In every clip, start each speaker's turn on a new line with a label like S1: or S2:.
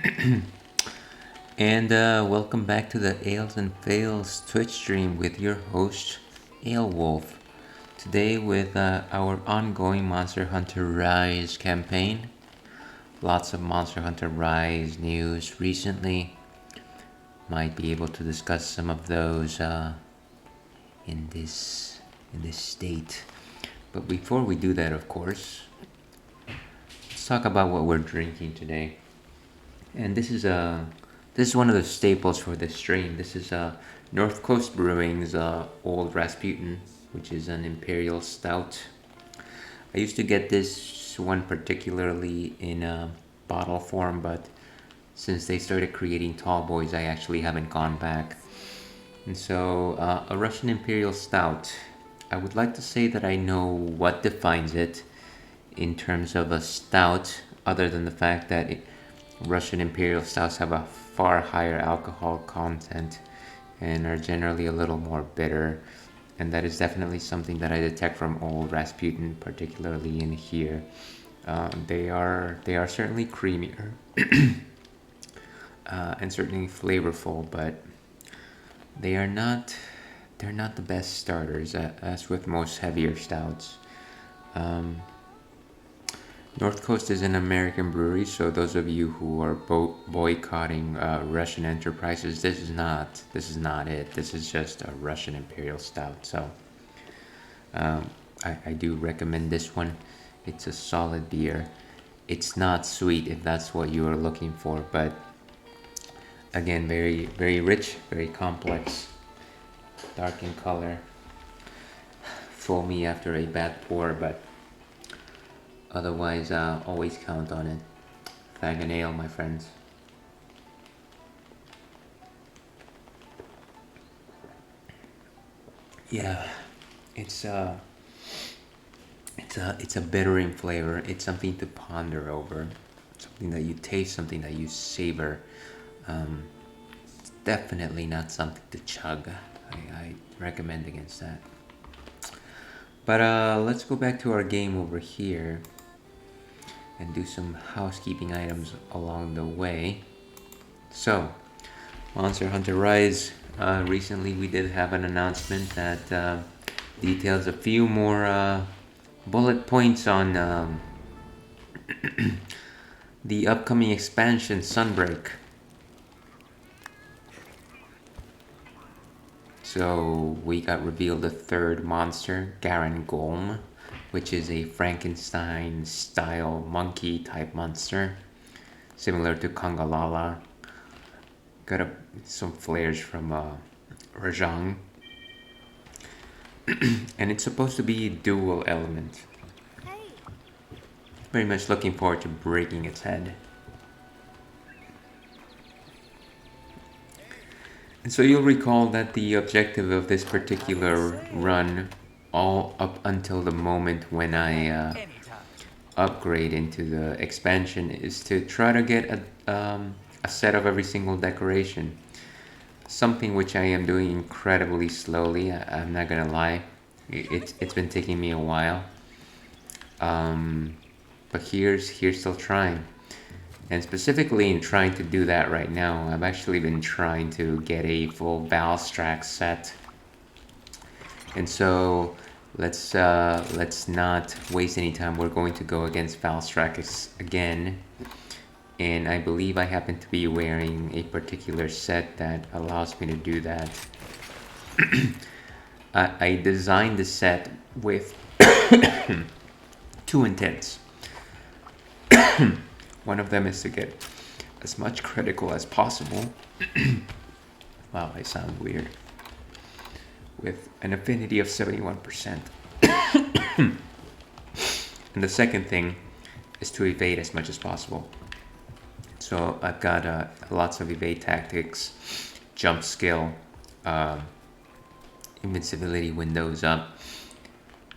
S1: And welcome back to the Ales and Fails Twitch stream with your host, Ale Wolf. Today with our ongoing Monster Hunter Rise campaign. Lots of Monster Hunter Rise news recently. Might be able to discuss some of those in this state. But before we do that, of course, let's talk about what we're drinking today. And this is one of the staples for this stream. This is North Coast Brewing's Old Rasputin, which is an imperial stout. I used to get this one particularly in bottle form, but since they started creating tall boys, I actually haven't gone back. And so, a Russian imperial stout. I would like to say that I know what defines it in terms of a stout, other than the fact that Russian imperial stouts have a far higher alcohol content and are generally a little more bitter, and that is definitely something that I detect from Old Rasputin, particularly in here. They are certainly creamier and certainly flavorful, but they're not the best starters, as with most heavier stouts. North Coast is an American brewery, so those of you who are boycotting Russian enterprises, this is not it. This is just a Russian imperial stout. So I do recommend this one. It's a solid beer. It's not sweet if that's what you are looking for, but again, very very rich, very complex, dark in color. Foamy after a bad pour, but otherwise, always count on it. Fag and ale, my friends. Yeah, it's a bittering flavor. It's something to ponder over, something that you taste, something that you savor. It's definitely not something to chug. I recommend against that. But let's go back to our game over here and do some housekeeping items along the way. So, Monster Hunter Rise. Recently, we did have an announcement that details a few more bullet points on the upcoming expansion, Sunbreak. So we got revealed a third monster, Garen Golem, which is a Frankenstein-style monkey-type monster, similar to Kangalala. Got some flares from Rajang. And it's supposed to be dual element. Very much looking forward to breaking its head. And so you'll recall that the objective of this particular run, all up until the moment when I upgrade into the expansion, is to try to get a set of every single decoration. Something which I am doing incredibly slowly, I'm not gonna lie. It's been taking me a while. But here's still trying. And specifically in trying to do that right now, I've actually been trying to get a full Valstrax set. And so let's not waste any time. We're going to go against Valstrax again. And I believe I happen to be wearing a particular set that allows me to do that. I designed the set with two intents. One of them is to get as much critical as possible. Wow, I sound weird. With an affinity of 71%. And the second thing is to evade as much as possible. So I've got lots of evade tactics, jump skill, invincibility windows up,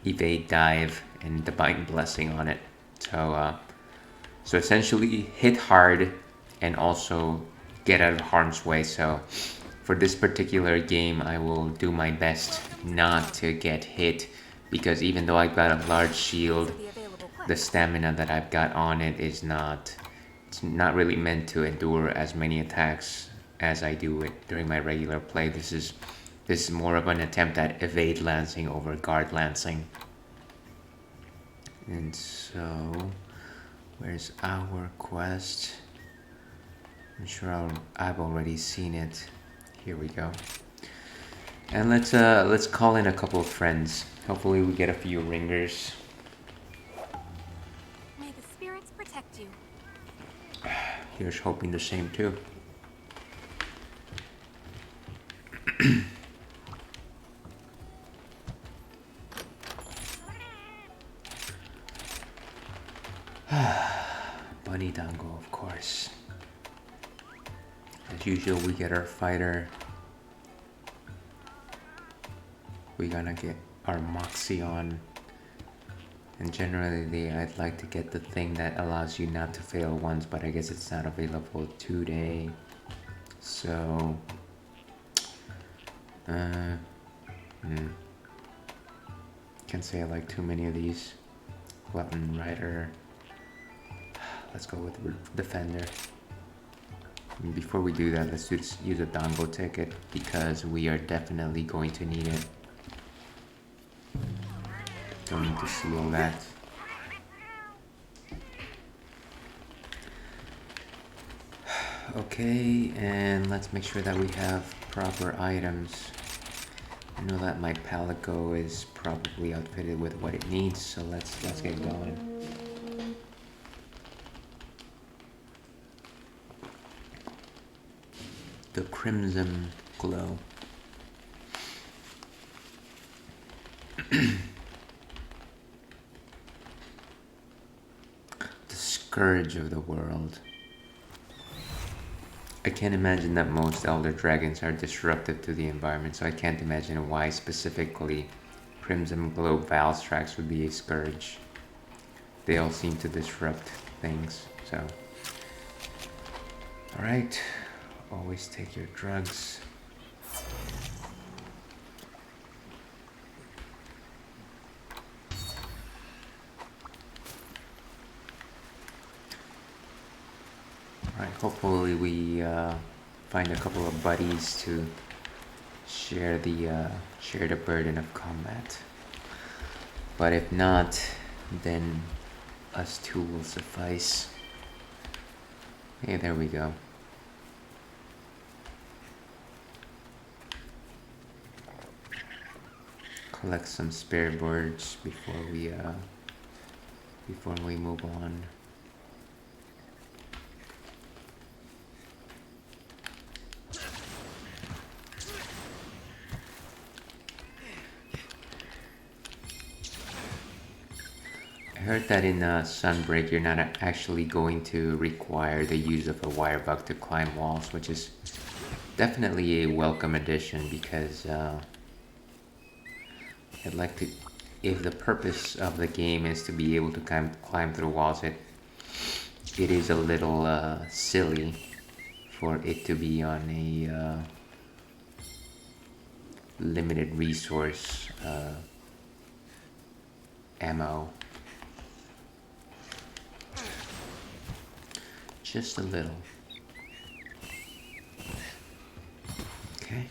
S1: evade dive, and divine blessing on it. So essentially hit hard and also get out of harm's way. So for this particular game, I will do my best not to get hit, because even though I've got a large shield, the stamina that I've got on it is not it's not really meant to endure as many attacks as I do it during my regular play. This is more of an attempt at evade lancing over guard lancing. And so, where's our quest? I'm sure I've already seen it. Here we go. And let's call in a couple of friends. Hopefully we get a few ringers.
S2: May the spirits protect you.
S1: Here's hoping the same too. Bunny Dango, of course. As usual, we get our fighter. We're gonna get our Moxie on. And generally, I'd like to get the thing that allows you not to fail once, but I guess it's not available today. So, can't say I like too many of these. Weapon Rider. Let's go with Defender. And before we do that, let's just use a Dango ticket because we are definitely going to need it. Don't need to see all that. Okay, and let's make sure that we have proper items. I know that my Palico is probably outfitted with what it needs, so let's get going. The Crimson Glow. The Scourge of the World. I can't imagine that most Elder Dragons are disruptive to the environment, so I can't imagine why specifically Crimson Glow Valstrax would be a scourge. They all seem to disrupt things, so. Alright, always take your drugs. Alright, hopefully we find a couple of buddies to share the burden of combat. But if not, then us two will suffice. Hey, there we go. Collect some spare birds before we move on. I heard that in Sunbreak you're not actually going to require the use of a wire bug to climb walls, which is definitely a welcome addition because I'd like to, if the purpose of the game is to be able to climb through walls, it is a little silly for it to be on a limited resource ammo. Just a little. Okay.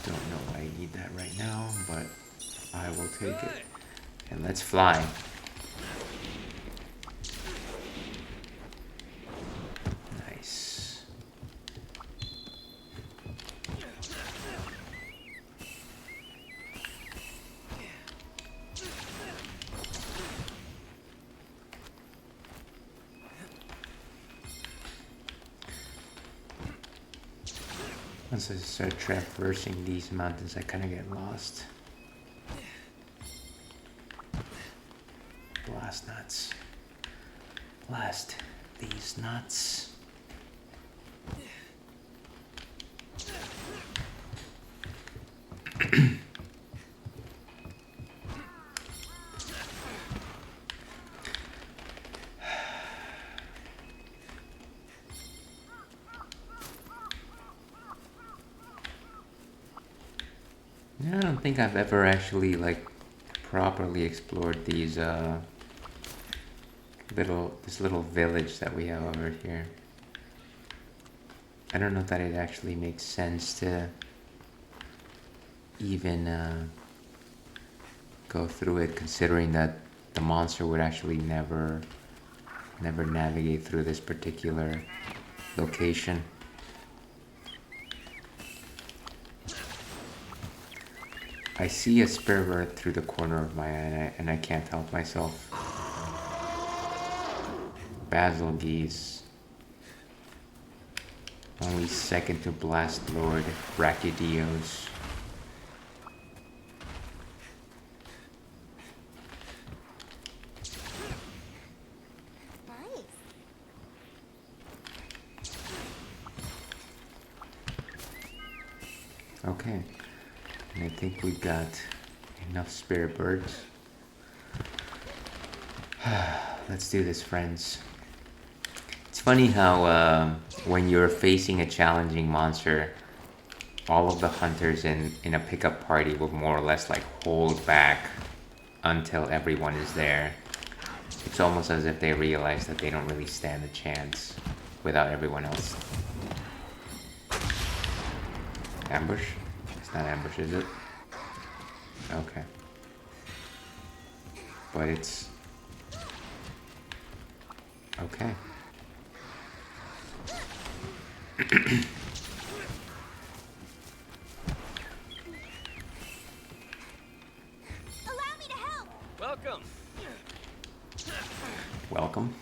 S1: Don't know why I need that right now, but I will take it. And let's fly. Nice. Once I start traversing these mountains, I kind of get lost. Blast nuts. Blast these nuts. don't think I've ever actually like properly explored these this little village that we have over here. I don't know that it actually makes sense to even go through it, considering that the monster would actually never navigate through this particular location. I see a spare bird through the corner of my eye, and I can't help myself. Basil geese. Only second to blast Lord Brachydios.
S2: Nice.
S1: Okay, and I think we got enough spare birds. Let's do this, friends. It's funny how when you're facing a challenging monster, all of the hunters in a pickup party will more or less like hold back until everyone is there. It's almost as if they realize that they don't really stand a chance without everyone else. Ambush? It's not ambush, is it? Okay. But it's... okay.
S2: Allow me to help.
S3: Welcome.
S1: Welcome.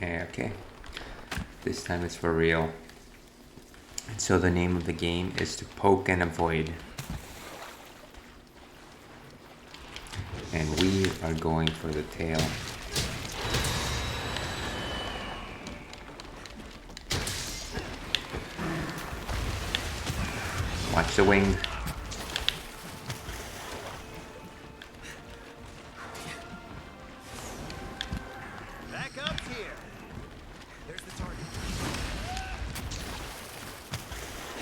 S1: Okay. This time it's for real. And so the name of the game is to poke and avoid. And we are going for the tail. Watch the wing.
S3: Back up here. There's the target.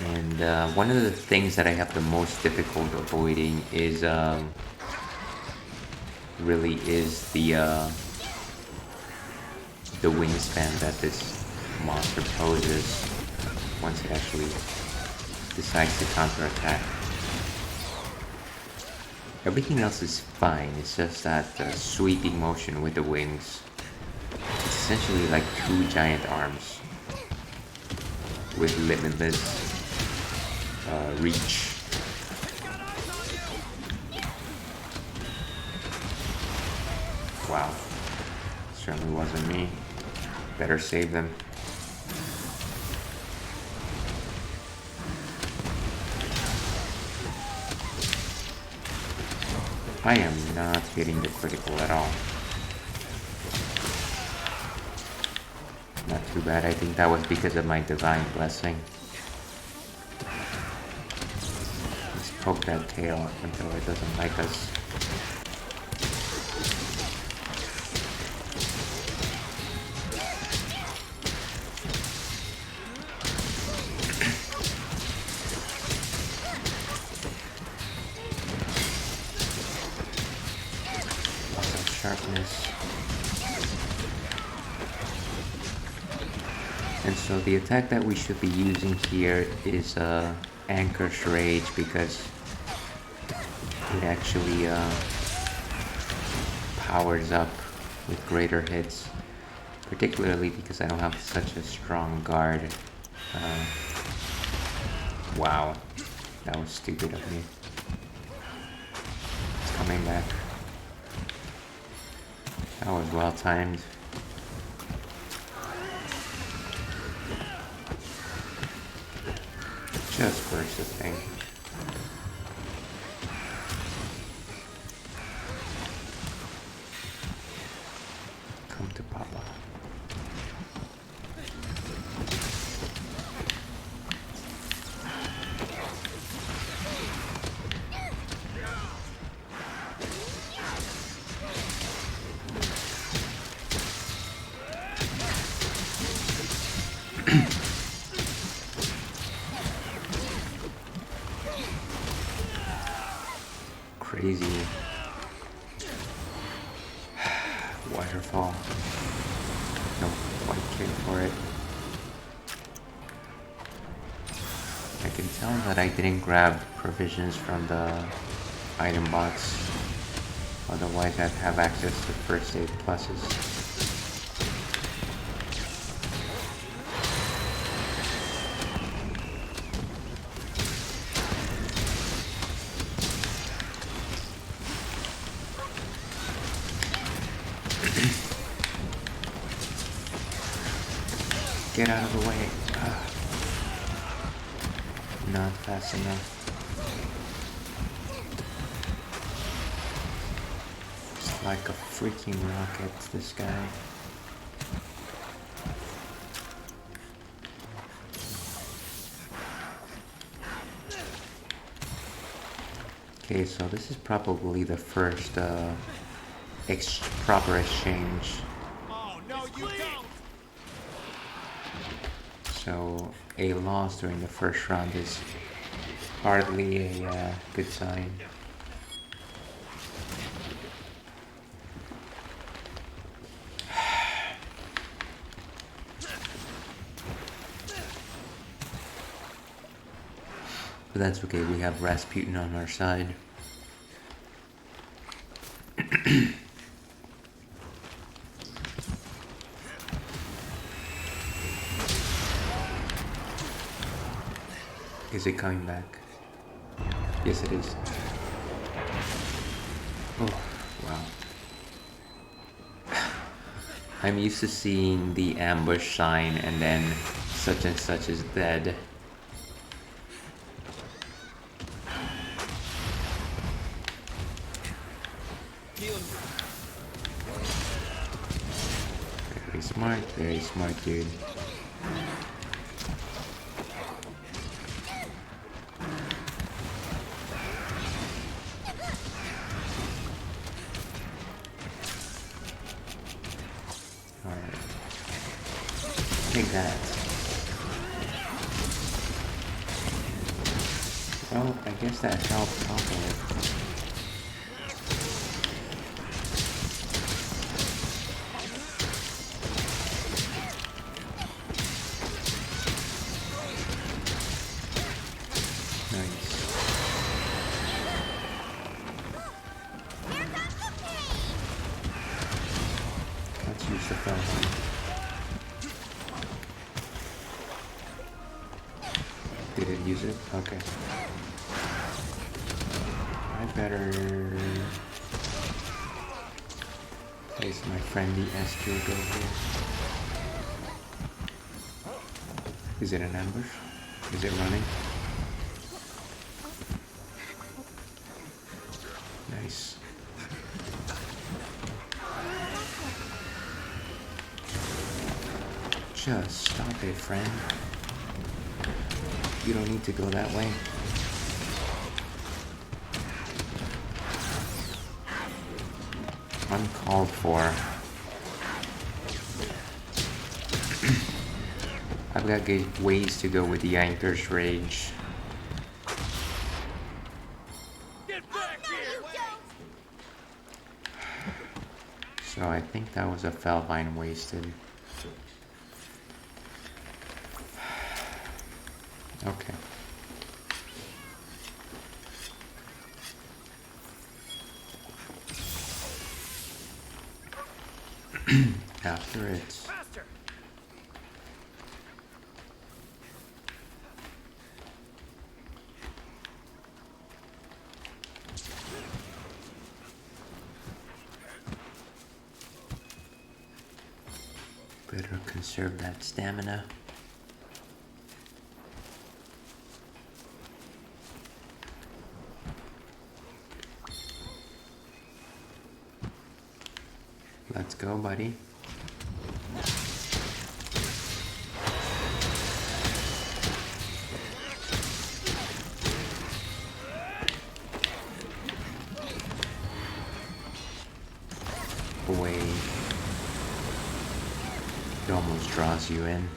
S1: And one of the things that I have the most difficult avoiding is really is the wingspan that this monster poses once it actually decides to counterattack. Everything else is fine, it's just that sweeping motion with the wings. It's essentially like two giant arms with limitless reach. Wow, certainly wasn't me. Better save them. I am not hitting the critical at all. Not too bad. I think that was because of my divine blessing. Let's poke that tail until it doesn't like us. Sharpness. And so the attack that we should be using here is Anchor's Rage, because it actually powers up with greater hits, particularly because I don't have such a strong guard. Wow, that was stupid of me. It's coming back. That was well timed. Just burst the thing. Come to Papa. Crazy waterfall. Don't quite care for it. I can tell that I didn't grab provisions from the item box. Otherwise I'd have access to first aid pluses. Get out of the way. Not fast enough. It's like a freaking rocket, this guy. Okay, so this is probably the first proper exchange.
S3: Oh, no, you don't!
S1: So a loss during the first round is hardly a good sign. But that's okay, we have Rasputin on our side. Is it coming back? Yes, it is. Oh, wow. I'm used to seeing the ambush sign and then such and such is dead. Very smart, dude. Alright. Take that. Well, I guess that helped properly. Did it use it? Okay. I better place my friendly SQ go here. Is it an ambush? Is it running? Nice. Just stop it, friend. You don't need to go that way. Uncalled for. I've got good ways to go with the Anchor's Rage.
S3: Get back here!
S1: So I think that was a Felvine wasted. Okay. After it.
S3: Faster!
S1: Better conserve that stamina. Let's go, buddy. Away. It almost draws you in.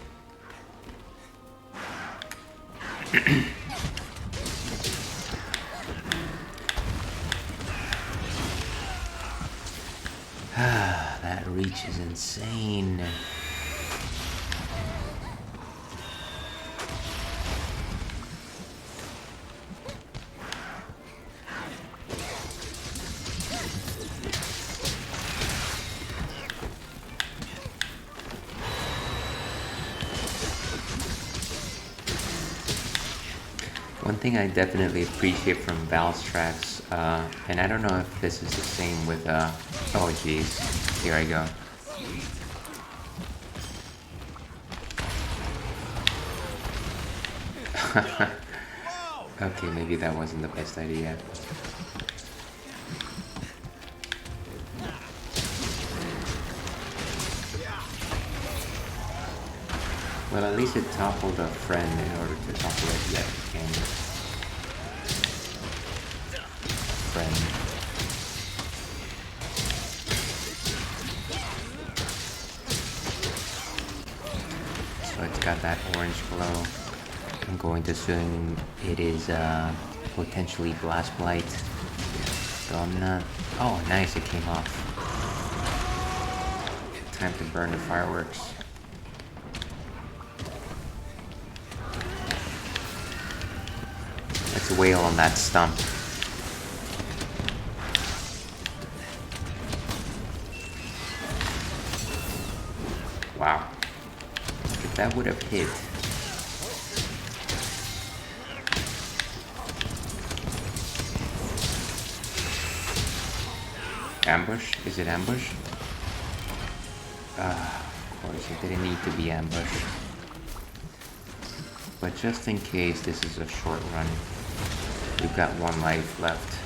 S1: That reach is insane. One thing I definitely appreciate from Valve's tracks, and I don't know if this is the same with, oh jeez, here I go. Okay, maybe that wasn't the best idea. Well, at least it toppled a friend in order to topple it yet again. Friend. So it's got that orange glow. I'm going to assume it is potentially blast blight. So I'm not... Oh, nice, it came off. Time to burn the fireworks. Let's wail on that stump. Wow. If that would have hit. Ambush? Is it ambush? Of course, it didn't need to be ambush. But just in case this is a short run, we've got one life left.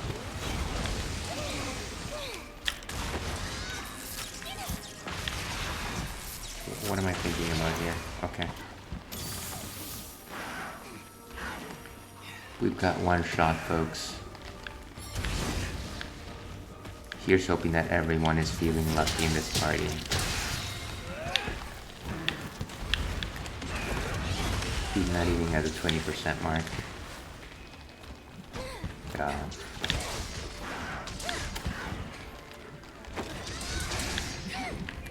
S1: What am I thinking about here? Okay. We've got one shot, folks. Here's hoping that everyone is feeling lucky in this party. He's not even at the 20% mark.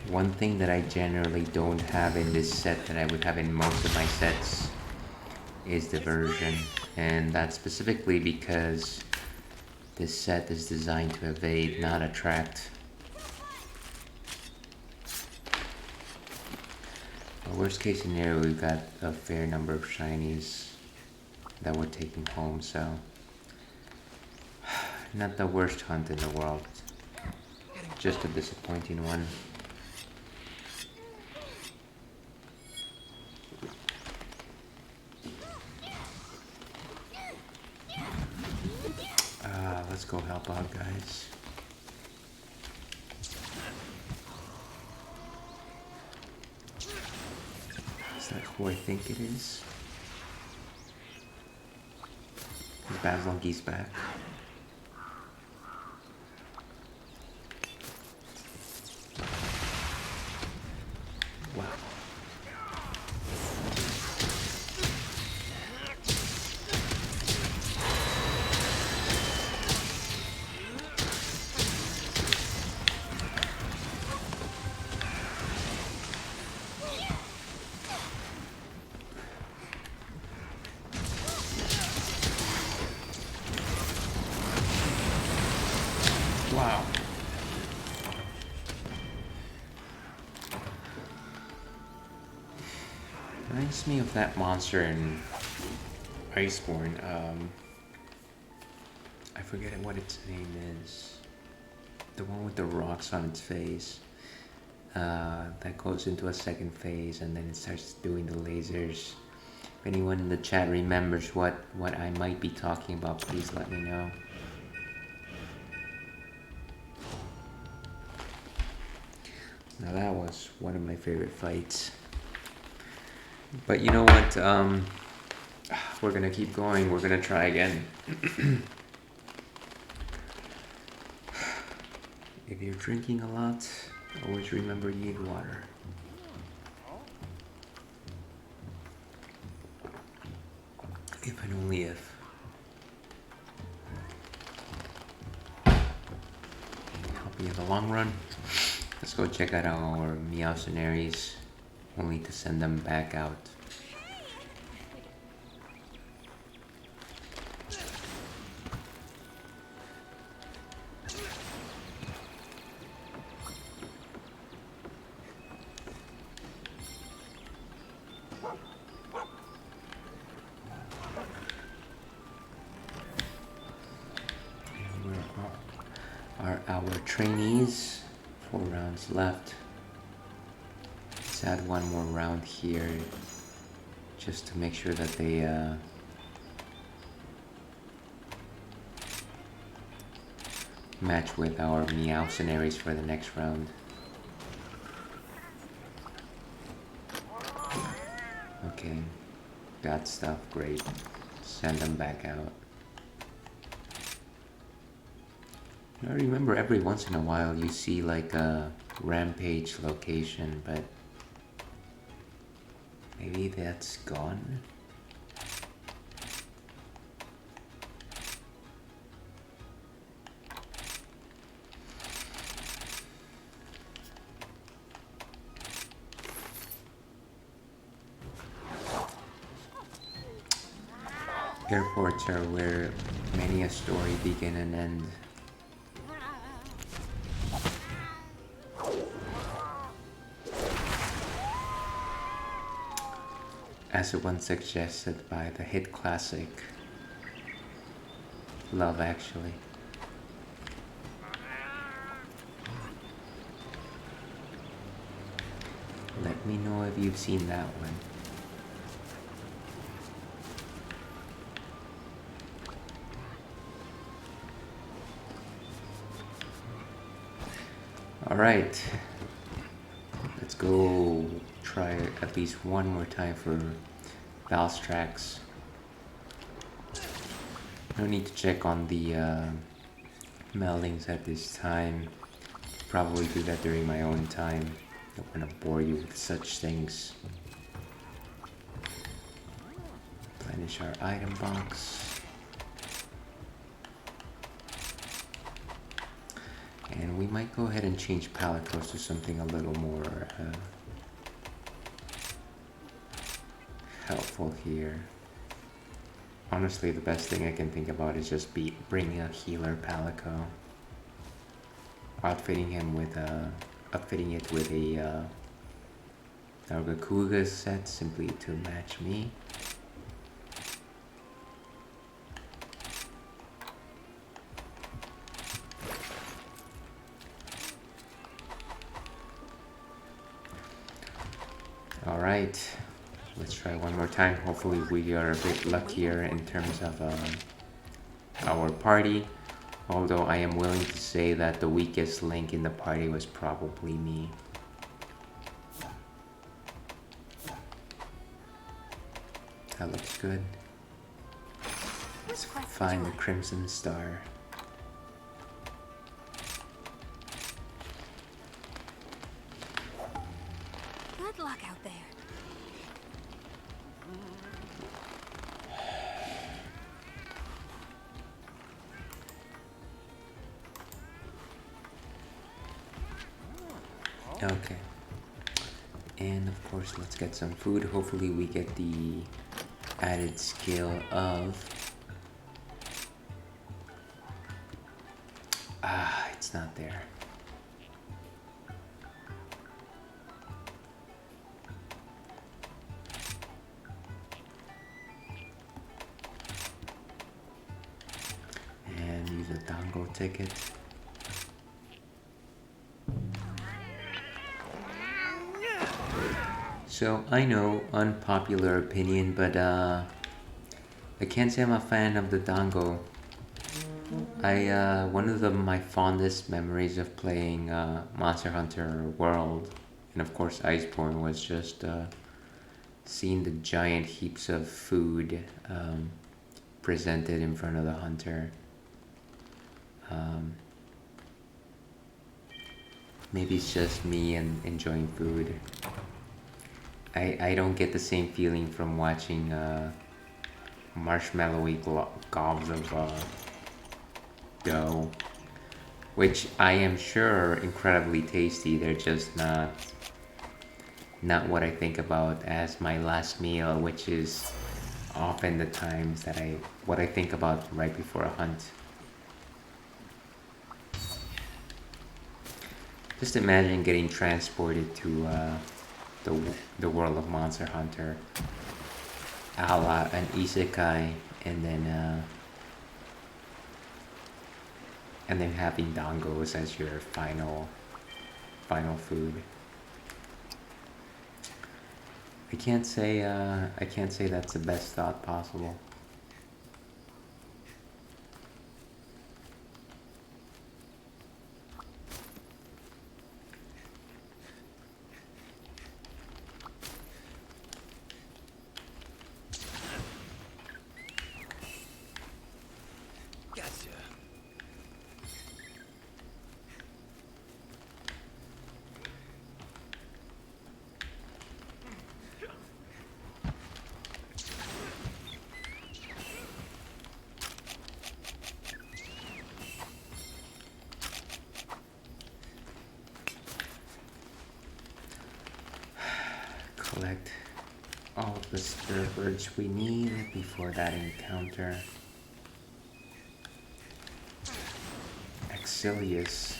S1: One thing that I generally don't have in this set that I would have in most of my sets is diversion, and that's specifically because this set is designed to evade, not attract. But worst case scenario, we've got a fair number of shinies that we're taking home, so not the worst hunt in the world, just a disappointing one. Let's go help out, guys. Is that who I think it is? Is Bazlongi's back? Wow. Wow. Reminds me of that monster in Iceborne. I forget what its name is. The one with the rocks on its face. That goes into a second phase and then it starts doing the lasers. If anyone in the chat remembers what I might be talking about, please let me know. Now that was one of my favorite fights. But you know what? We're gonna keep going. We're gonna try again. If you're drinking a lot, always remember you need water. If and only if. Help me in the long run. Let's go check out our Meowcenaries, only to send them back out. Are our trainees? 4 rounds left. Let's add one more round here just to make sure that they match with our Meowcenaries for the next round. Okay, got stuff, great. Send them back out. I remember every once in a while you see like a rampage location, but maybe that's gone? Airports are where many a story begin and end. As once suggested by the hit classic Love Actually. Let me know if you've seen that one. Alright, let's go try at least one more time for Valstrax. No need to check on the meldings at this time. Probably do that during my own time. Don't want to bore you with such things. Replenish our item box. And we might go ahead and change Palicos to something a little more helpful here. Honestly, the best thing I can think about is just bringing a healer Palico. Outfitting it with a Nargacuga set simply to match me. Alright, let's try one more time. Hopefully we are a bit luckier in terms of our party. Although I am willing to say that the weakest link in the party was probably me. That looks good. Let's find the Crimson Star.
S2: Good luck out there.
S1: Okay. And of course, let's get some food. Hopefully we get the added skill of... it's not there. And use a dongle ticket. So, I know, unpopular opinion, but I can't say I'm a fan of the dongle. One of my fondest memories of playing Monster Hunter World, and of course Iceborne, was just seeing the giant heaps of food presented in front of the hunter. Maybe it's just me and enjoying food. I don't get the same feeling from watching marshmallowy gobs of dough, which I am sure are incredibly tasty. They're just not what I think about as my last meal, which is often the times that what I think about right before a hunt. Just imagine getting transported to the world of Monster Hunter, a la an isekai, and then having dongos as your final food. I can't say that's the best thought possible.
S3: Gotcha.
S1: Collect all of the spirit birds we need before that encounter. Exilius.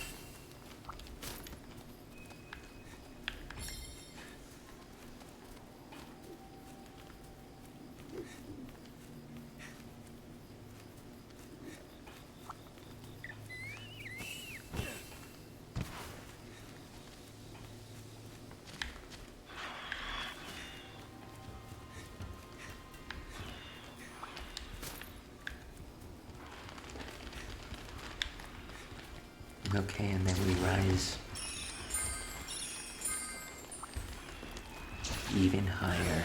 S1: Okay, and then we rise even higher.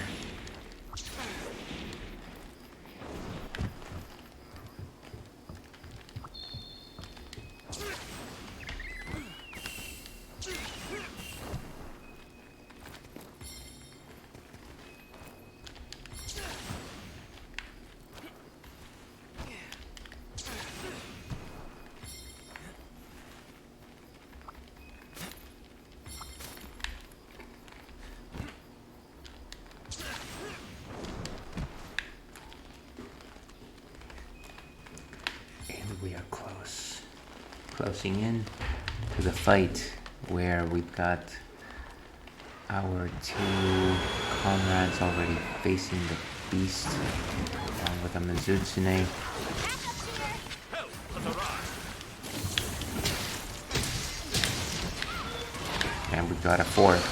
S1: We are closing in to the fight where we've got our two comrades already facing the beast along with a Mizutsune. And we've got a fourth.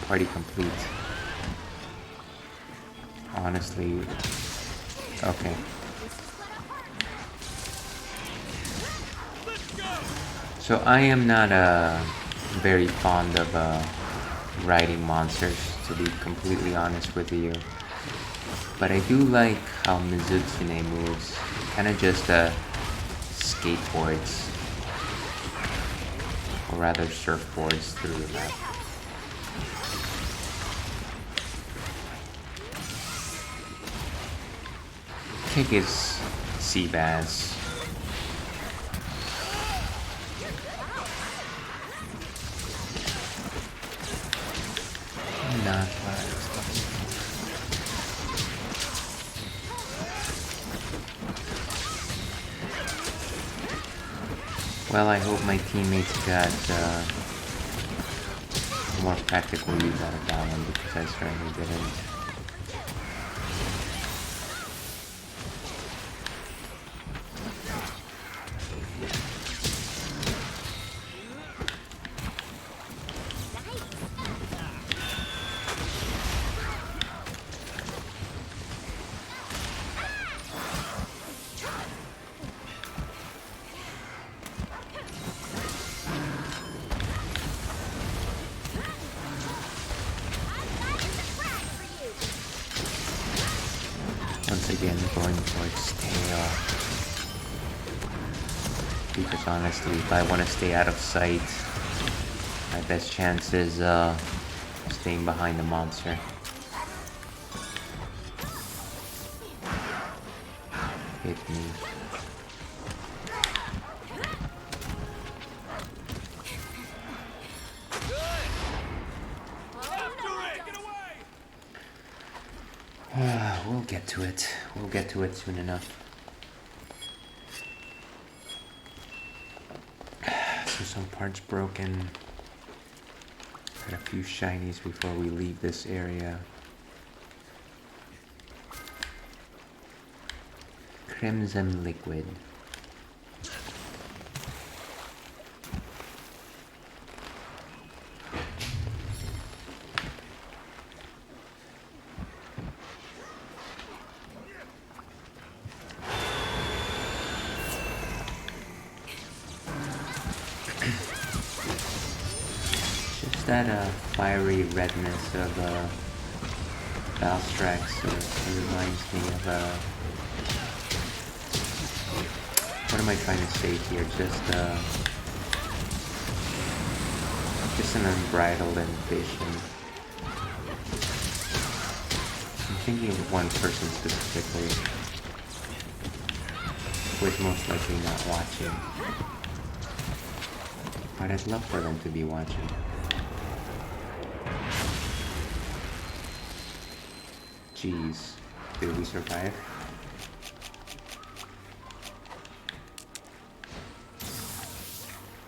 S1: Party complete. Honestly, okay. So I am not very fond of riding monsters, to be completely honest with you. But I do like how Mizutsune moves. Kind of just skateboards. Or rather surfboards through the map. Kick is sea bass. Not what I was looking for. Well, I hope my teammates got more practical use out of that one because I certainly didn't. Once again, going for its tail. Because honestly, if I want to stay out of sight, my best chance is staying behind the monster. hit me. We'll get to it. We'll get to it soon enough. So some parts broken. Got a few shinies before we leave this area. Crimson liquid. Just that fiery redness of Valstrax reminds me of what am I trying to say here? Just an unbridled ambition. I'm thinking of one person specifically who is most likely not watching. But I'd love for them to be watching. Jeez, did we survive?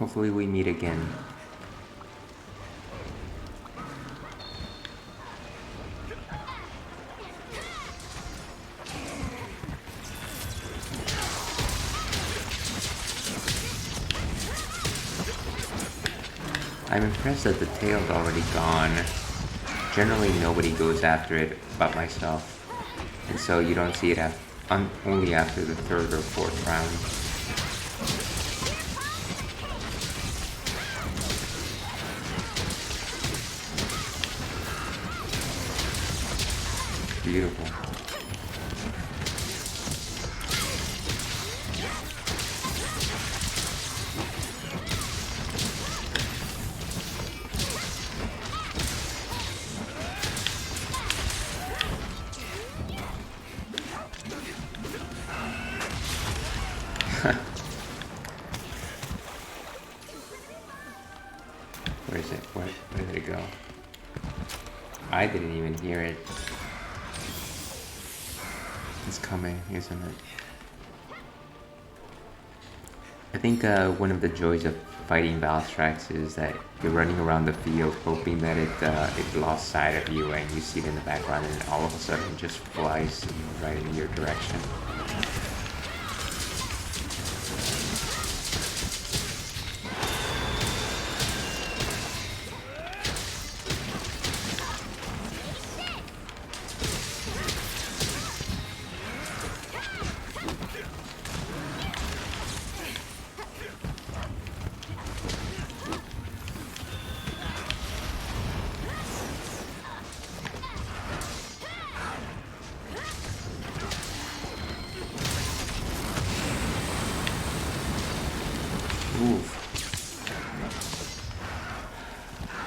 S1: Hopefully we meet again. I'm impressed that the tail's already gone. Generally nobody goes after it but myself. And so you don't see it only after the third or fourth round. Beautiful. Where is it? Where did it go? I didn't even hear it. It's coming, isn't it? I think one of the joys of fighting Valstrax is that you're running around the field hoping that it lost sight of you and you see it in the background and all of a sudden it just flies right in your direction.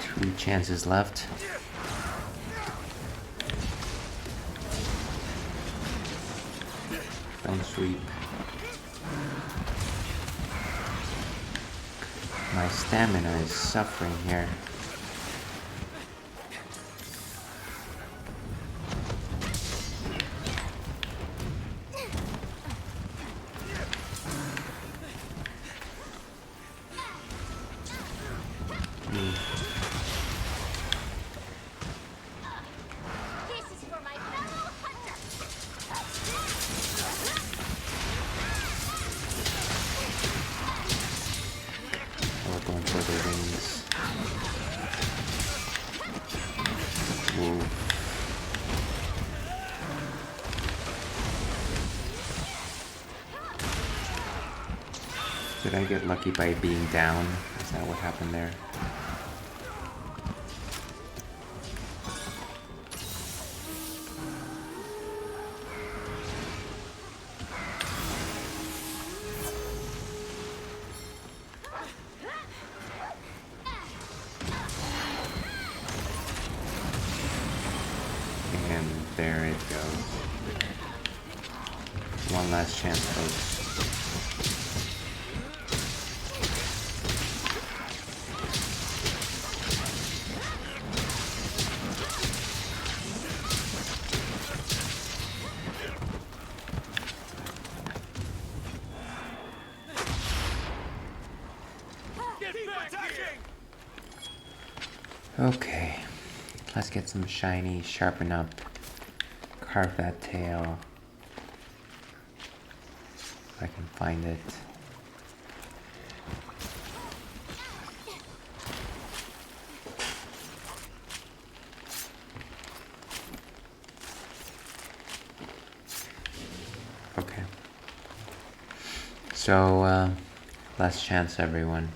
S1: Two chances left. Don't sweep. My stamina is suffering here. Going for the rings. Ooh. Did I get lucky by being down? Is that what happened there? And there it goes. One last chance, folks. Okay, let's get some shiny, sharpen up, carve that tail. If I can find it. Okay. So, last chance, everyone.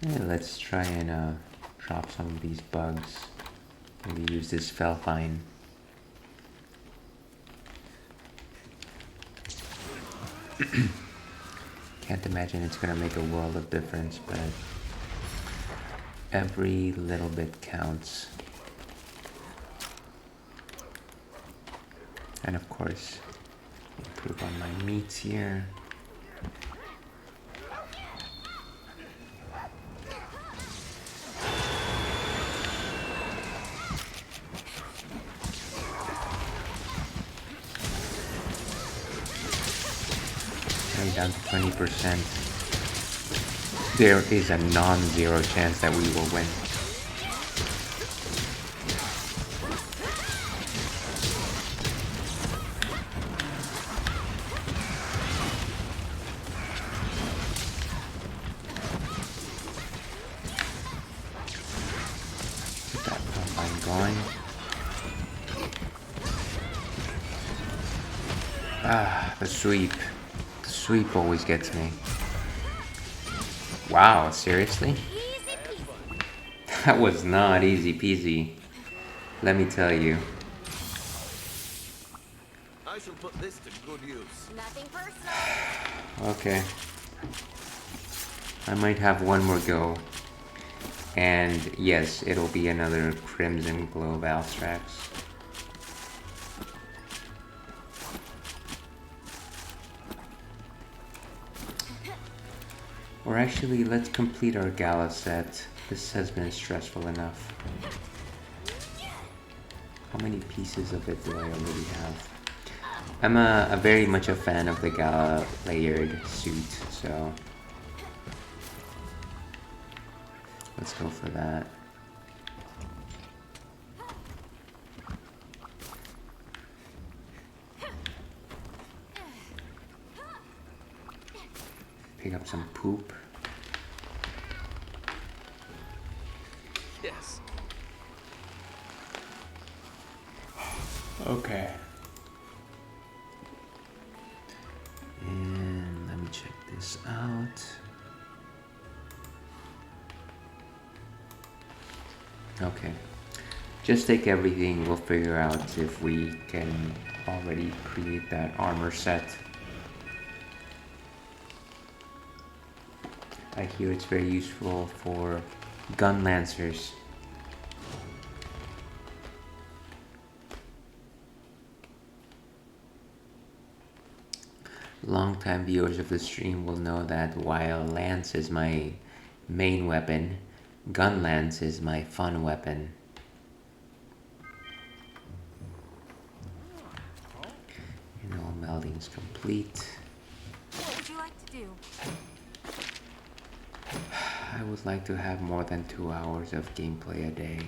S1: Yeah, let's try and drop some of these bugs. Maybe use this Felfine. Can't imagine it's gonna make a world of difference, but every little bit counts. And of course, improve on my meats here. I'm down to 20%. There is a non-zero chance that we will win. Get that combine going. Ah, the sweep. The sweep always gets me. Wow, seriously?
S2: Easy peasy.
S1: That was not easy peasy. Let me tell you.
S3: I shall put this to good use.
S2: Nothing personal.
S1: Okay. I might have one more go. And yes, it'll be another Crimson Globe Alstrax. Or actually, let's complete our gala set. This has been stressful enough. How many pieces of it do I already have? I'm a very much a fan of the gala layered suit, so let's go for that. Pick up some poop.
S3: Yes.
S1: Okay. And let me check this out. Okay. Just take everything, we'll figure out if we can already create that armor set. I hear it's very useful for gun lancers. Longtime viewers of the stream will know that while lance is my main weapon, gun lance is my fun weapon. And all melding's complete.
S2: What would you like to do?
S1: I would like to have more than 2 hours of gameplay a day.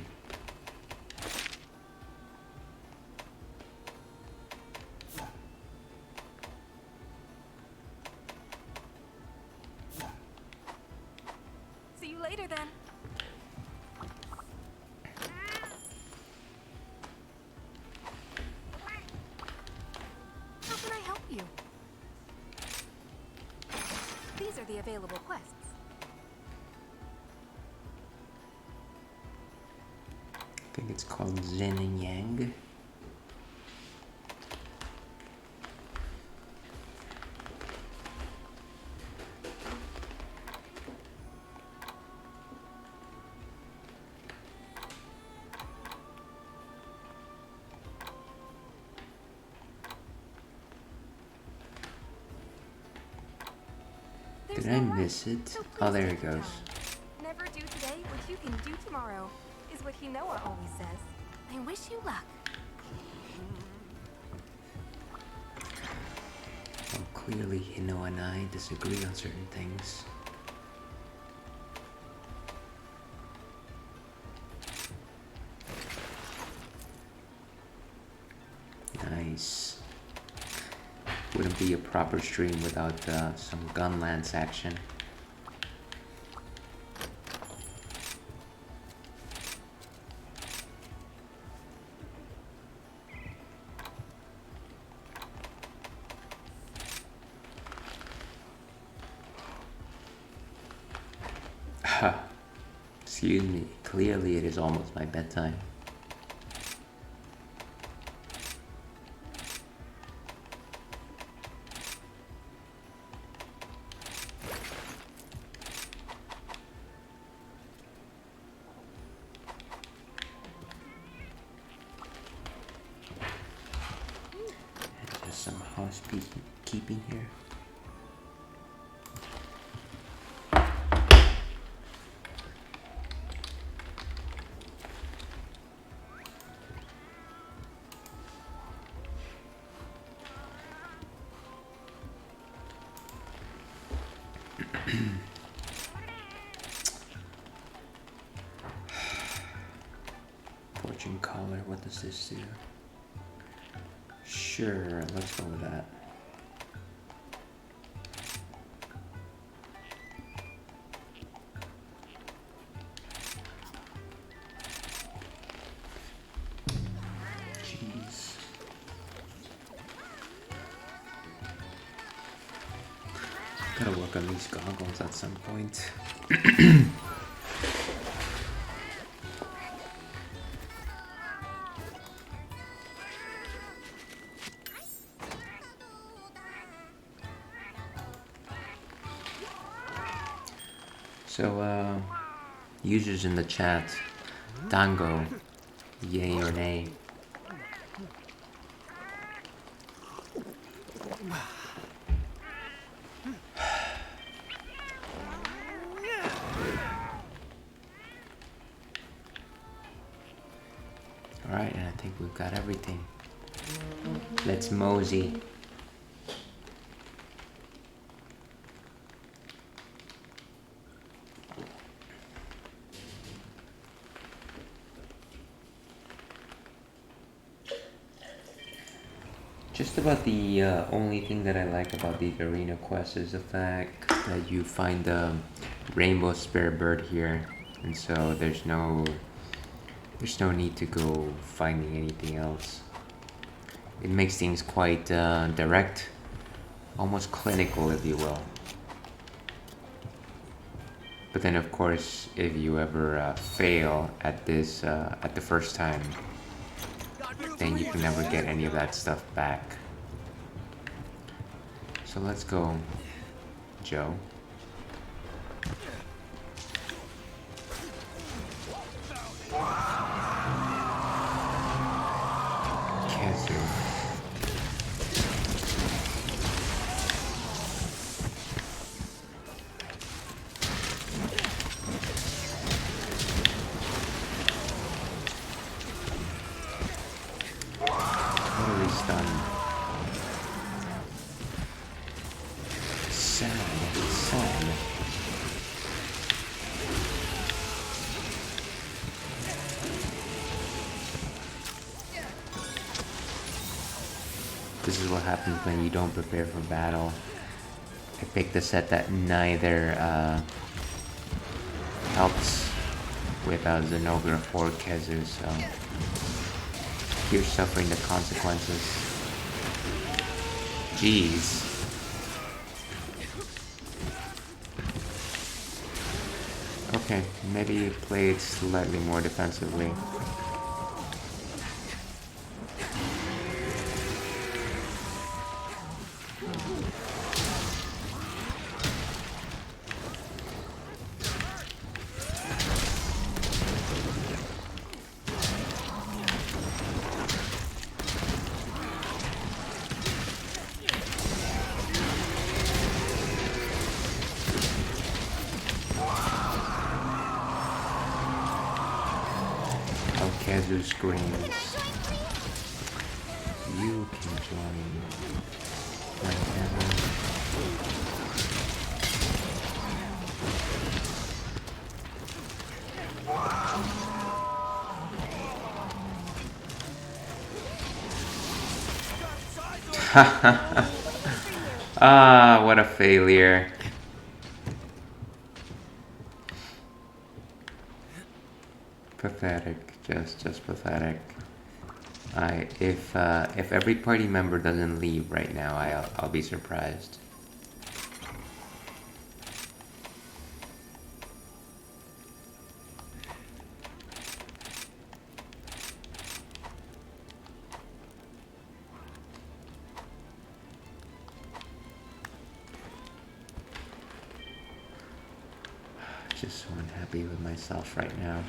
S2: See you later then. How can I help you? These are the available quests.
S1: I think it's called Yin and Yang. Did I miss it?
S2: So
S1: Oh,
S2: please
S1: there
S2: take
S1: it
S2: your
S1: goes.
S2: time. Never do today what you can do tomorrow, is what Hinoa always says. I wish you luck.
S1: Well, clearly Hino and I disagree on certain things. Nice. Wouldn't be a proper stream without some gun lance action. Excuse me, clearly it is almost my bedtime. And just some housekeeping here. Fortune collar, what does this do? Sure, let's go with that. Jeez. Gotta work on these goggles at some point. So, users in the chat, Dango, yay or nay? Alright, and I think we've got everything. Let's mosey. Just about the only thing that I like about the arena quest is the fact that you find the rainbow spare bird here, and so there's no need to go finding anything else. It makes things quite direct, almost clinical, if you will. But then, of course, if you ever fail at this at the first time, then you can never get any of that stuff back. So let's go, Joe. Cancer. Totally stunned. Sad. This is what happens when you don't prepare for battle. I picked a set that neither helps with Zenogre or Kezu, so you're suffering the consequences. Jeez. Okay, maybe play it slightly more defensively. Kezu screams. You can join whenever. Ah, what a failure. Pathetic, just pathetic. If every party member doesn't leave right now, I'll be surprised. Just so unhappy with myself right now.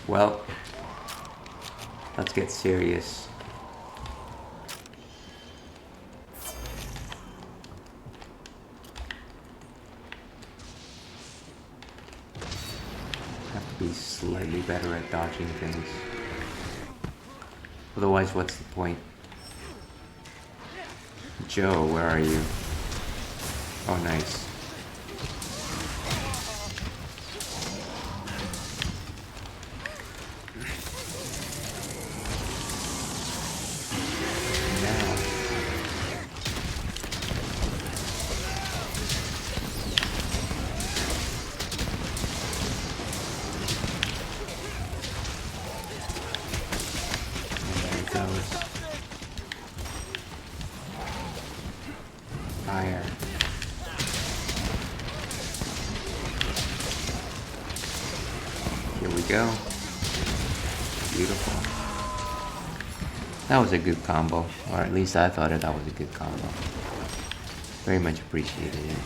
S1: Well, let's get serious. Have to be slightly better at dodging things. Otherwise, what's the point? Joe, where are you? Oh, nice. Fire. Here we go. Beautiful. That was a good combo, or at least I thought that was a good combo. Very much appreciated it.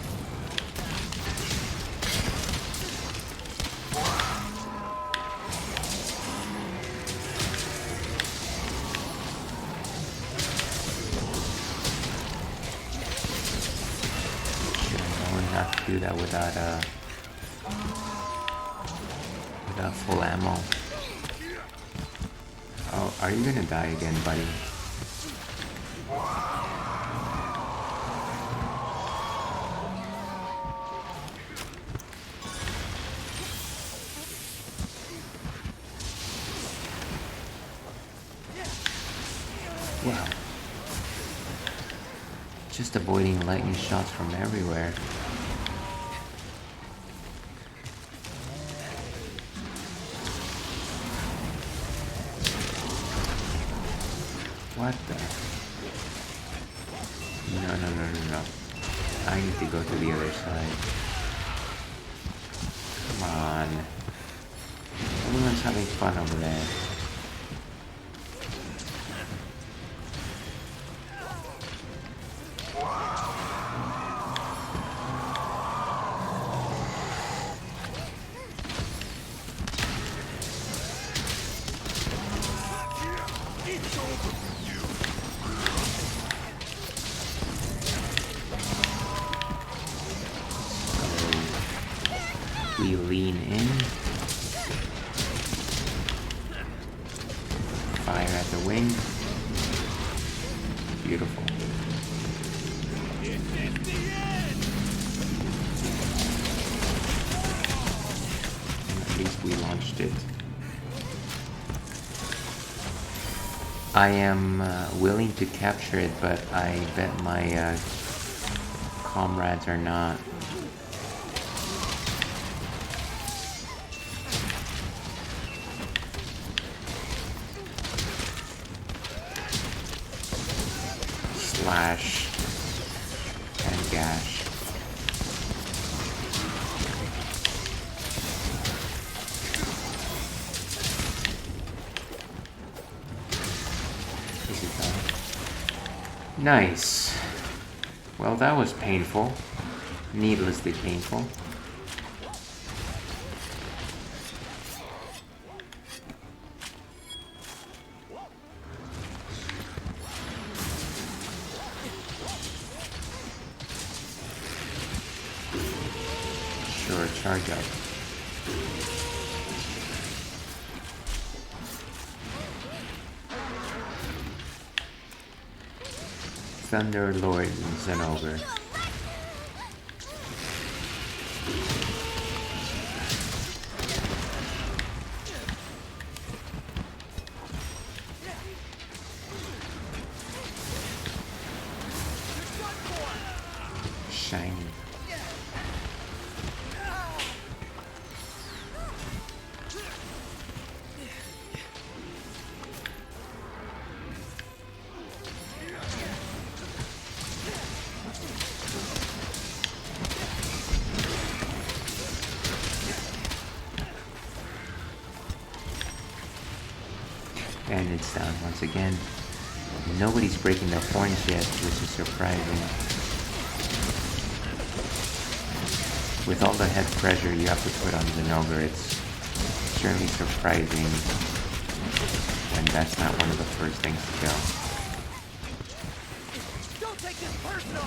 S1: Do that without full ammo. Oh, are you gonna die again, buddy? Wow. Just avoiding lightning shots from everywhere. What the? No. I need to go to the other side. Come on. Everyone's having fun over there. We lean in. Fire at the wing. Beautiful. And at least we launched it. I am willing to capture it, but I bet my comrades are not. Slash and gash. Is it done? Nice. Well, that was painful. Needlessly painful. charge up. Thunder Lord Zenogre. Shiny. And it's down once again. Nobody's breaking the horns yet, which is surprising. With all the head pressure you have to put on Zenogre, it's certainly surprising when that's not one of the first things to go.
S3: Don't take this personal!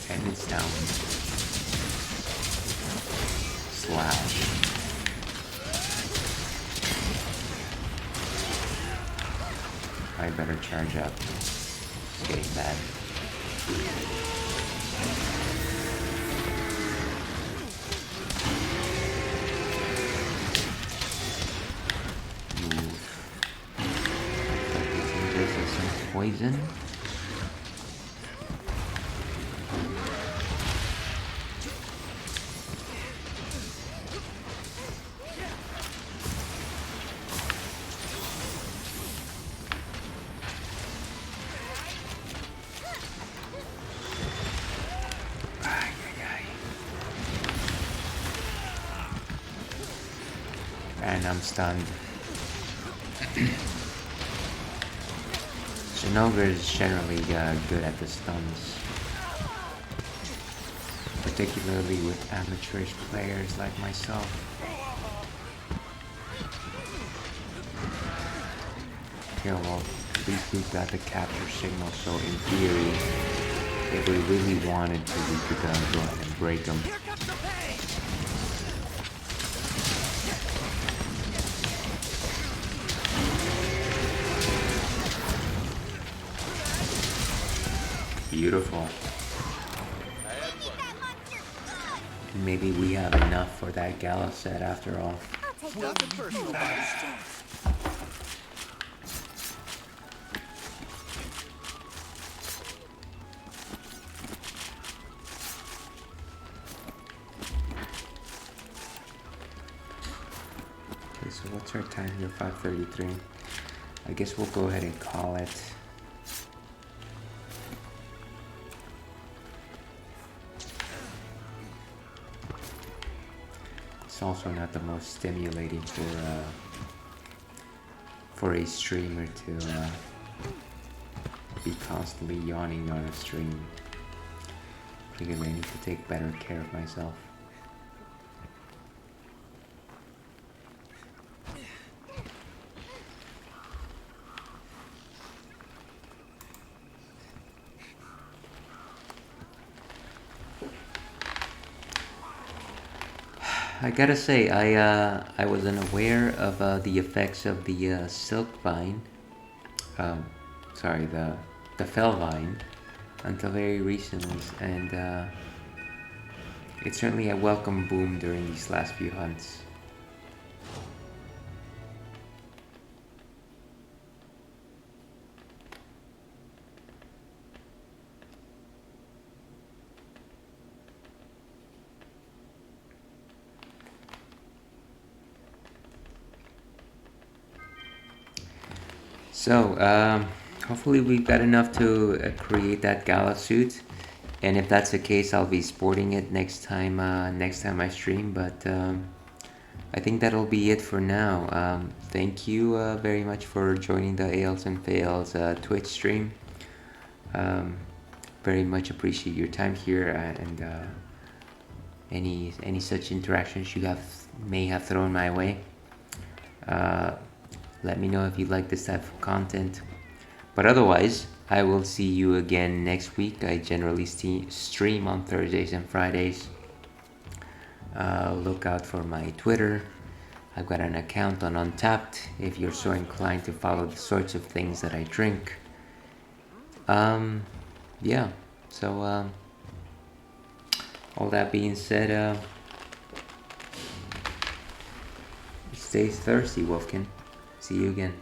S1: And it's down. Slash. I better charge up. It's getting bad. This is some poison. And I'm stunned. Zenogre is generally good at the stuns, particularly with amateurish players like myself. Yeah, well, at least we've got the capture signal, so in theory, if we really wanted to, we could go ahead and break them.
S3: Here comes the pain!
S1: Beautiful. Maybe we have enough for that gala set after all.
S2: I'll take
S3: Nothing personal, buddy.
S1: Okay, so what's our time here? 5:33. I guess we'll go ahead and call it. It's also not the most stimulating for a streamer to be constantly yawning on a stream. Because I need to take better care of myself. I gotta say, I was unaware of the effects of the silk vine, sorry, the fell vine, until very recently, and it's certainly a welcome boom during these last few hunts. So, hopefully we've got enough to create that gala suit, and if that's the case, I'll be sporting it next time I stream. But I think that'll be it for now. Thank you very much for joining the Ales and Fails Twitch stream. Very much appreciate your time here and any such interactions you may have thrown my way. Let me know if you like this type of content. But otherwise, I will see you again next week. I generally stream on Thursdays and Fridays. Look out for my Twitter. I've got an account on Untapped if you're so inclined to follow the sorts of things that I drink. Yeah, so all that being said, stay thirsty, Wolfkin. See you again.